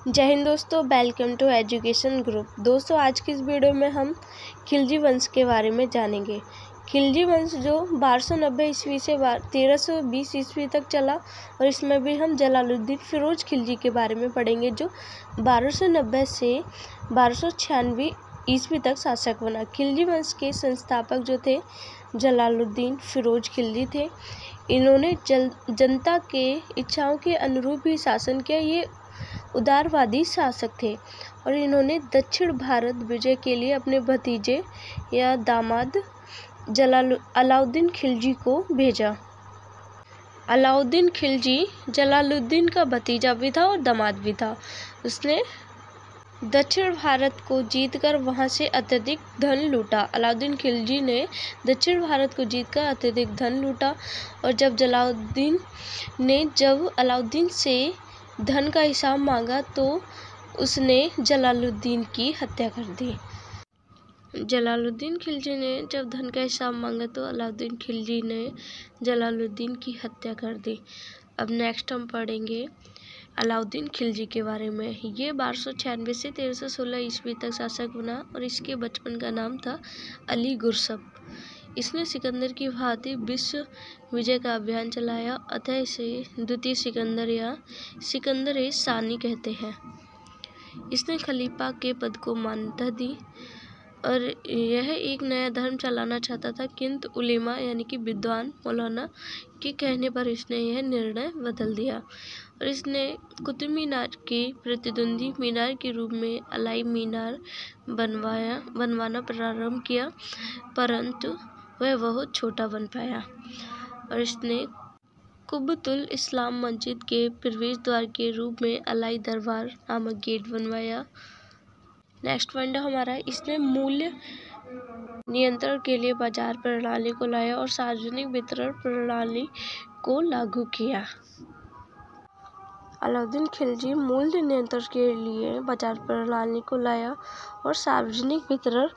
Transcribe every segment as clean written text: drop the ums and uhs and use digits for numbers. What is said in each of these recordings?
जय हिंद दोस्तों, welcome to education group. दोस्तों, आज की इस वीडियो में हम खिलजी वंश के बारे में जानेंगे। खिलजी वंश जो 1290 ईस्वी से 1320 ईस्वी तक चला, और इसमें भी हम जलालुद्दीन फिरोज खिलजी के बारे में पढ़ेंगे जो 1290 से 1296 ईस्वी तक शासक बना। खिलजी वंश के संस्थापक जो थे जलालुद्दीन फिरोज खिलजी थे। इन्होंने जनता के इच्छाओं के अनुरूप ही शासन किया। ये उदारवादी शासक थे और इन्होंने दक्षिण भारत विजय के लिए अपने भतीजे या दामाद अलाउद्दीन खिलजी को भेजा। अलाउद्दीन खिलजी जलालुद्दीन का भतीजा भी था और दामाद भी था। उसने दक्षिण भारत को जीतकर वहां से अत्यधिक धन लूटा। अलाउद्दीन खिलजी ने दक्षिण भारत को जीतकर अत्यधिक धन लूटा, और जब अलाउद्दीन से धन का हिसाब मांगा तो उसने जलालुद्दीन की हत्या कर दी। जलालुद्दीन खिलजी ने जब धन का हिसाब मांगा तो अलाउद्दीन खिलजी ने जलालुद्दीन की हत्या कर दी। अब नेक्स्ट हम पढ़ेंगे अलाउद्दीन खिलजी के बारे में। ये 1296 से 1316 ईस्वी तक शासक बना और इसके बचपन का नाम था अली गुरसब। इसने सिकंदर की भांति विश्व विजय का अभियान चलाया, अतः इसे द्वितीय सिकंदर या सिकंदर सानी कहते हैं। इसने खलीफा के पद को मान्यता दी और यह एक नया धर्म चलाना चाहता था, किंतु उलेमा यानी कि विद्वान मौलाना के कहने पर इसने यह निर्णय बदल दिया और इसने कुतुब मीनार के प्रतिद्वंदी मीनार के रूप में अलाई मीनार बनवाना प्रारंभ किया, परंतु वह बहुत छोटा बन पाया। और इसने कुब्बतुल इस्लाम मस्जिद के प्रवेश द्वार के रूप में अलाई दरबार नामक गेट बनवाया। नेक्स्ट पॉइंट हमारा, इसने मूल्य नियंत्रण के लिए बाजार प्रणाली को लाया और सार्वजनिक वितरण प्रणाली को लागू किया। अलाउद्दीन खिलजी मूल्य नियंत्रण के लिए बाजार प्रणाली को लाया और सार्वजनिक वितरण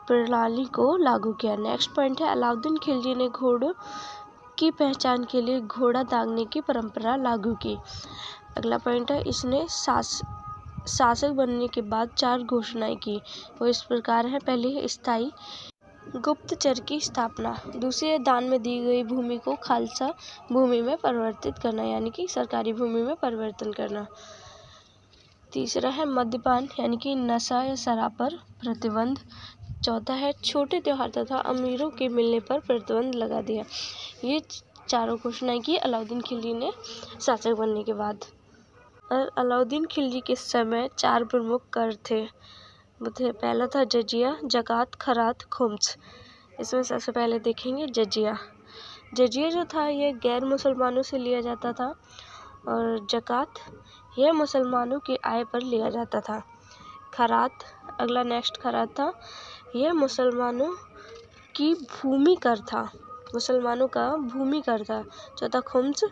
प्रणाली को लागू किया। नेक्स्ट पॉइंट है, अलाउद्दीन खिलजी ने घोड़ों की पहचान के लिए घोड़ा दागने की परंपरा लागू की। अगला पॉइंट है, इसने शासक बनने के बाद 4 घोषणाएं की। वो इस प्रकार है, पहली है स्थायी गुप्तचर की स्थापना, दूसरी है दान में दी गई भूमि को खालसा भूमि में परिवर्तित करना यानी कि सरकारी भूमि में परिवर्तन करना, तीसरा है मद्यपान यानी कि नशा या शराब पर प्रतिबंध, चौथा है छोटे त्योहार तथा अमीरों के मिलने पर प्रतिबंध लगा दिया। ये 4 घोषणाएं की अलाउद्दीन खिलजी ने शासक बनने के बाद। और अलाउद्दीन खिलजी के समय 4 प्रमुख कर थे। पहला था जजिया, जकात, खरात, खुम्स। इसमें सबसे पहले देखेंगे जजिया। जजिया जो था यह गैर मुसलमानों से लिया जाता था, और जकात यह मुसलमानों की आय पर लिया जाता था। खरात, अगला नेक्स्ट खरात था, यह मुसलमानों की भूमि कर था, मुसलमानों का भूमि कर था। चौथा खुम्स,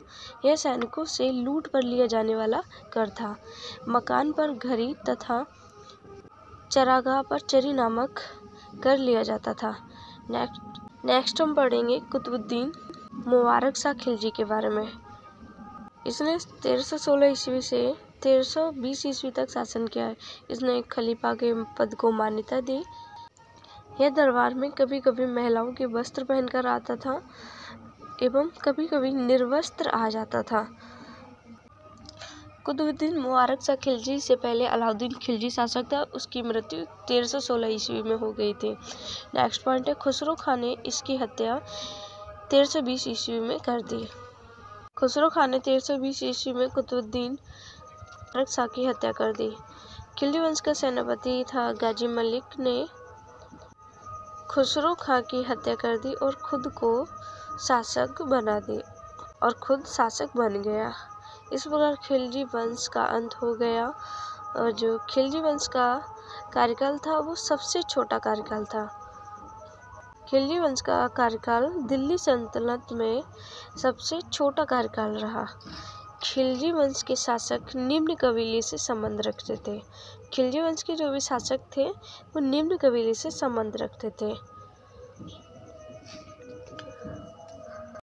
यह सैनिकों से लूट पर लिया जाने वाला कर था। मकान पर घरी तथा चरागाह पर चरी नामक कर लिया जाता था। नेक्स्ट हम पढ़ेंगे कुतुबुद्दीन मुबारक शाह खिलजी के बारे में। इसने 1316 ईस्वी से 1320 ईस्वी तक शासन किया है। इसने खलीफा के पद को मान्यता दी। यह दरबार में कभी कभी महिलाओं के वस्त्र पहनकर आता था एवं कभी कभी निर्वस्त्र आ जाता था। कुतुबुद्दीन मुबारक शाह खिलजी से पहले अलाउद्दीन खिलजी शासक था, उसकी मृत्यु 1316 ईस्वी में हो गई थी। नेक्स्ट पॉइंट है, खुसरो खान ने इसकी हत्या 1320 ईस्वी में कर दी। खुसरो खान ने 1320 ईस्वी में कुतुबुद्दीन मुबारक शाह की हत्या कर दी। खिलजी वंश का सेनापति था गाजी मलिक ने खुसरो खान की हत्या कर दी और खुद शासक बन गया। इस प्रकार खिलजी वंश का अंत हो गया, और जो खिलजी वंश का कार्यकाल था वो सबसे छोटा कार्यकाल था। खिलजी वंश का कार्यकाल दिल्ली सल्तनत में सबसे छोटा कार्यकाल रहा। खिलजी वंश के शासक निम्न कबीले से संबंध रखते थे। खिलजी वंश के जो भी शासक थे वो निम्न कबीले से संबंध रखते थे।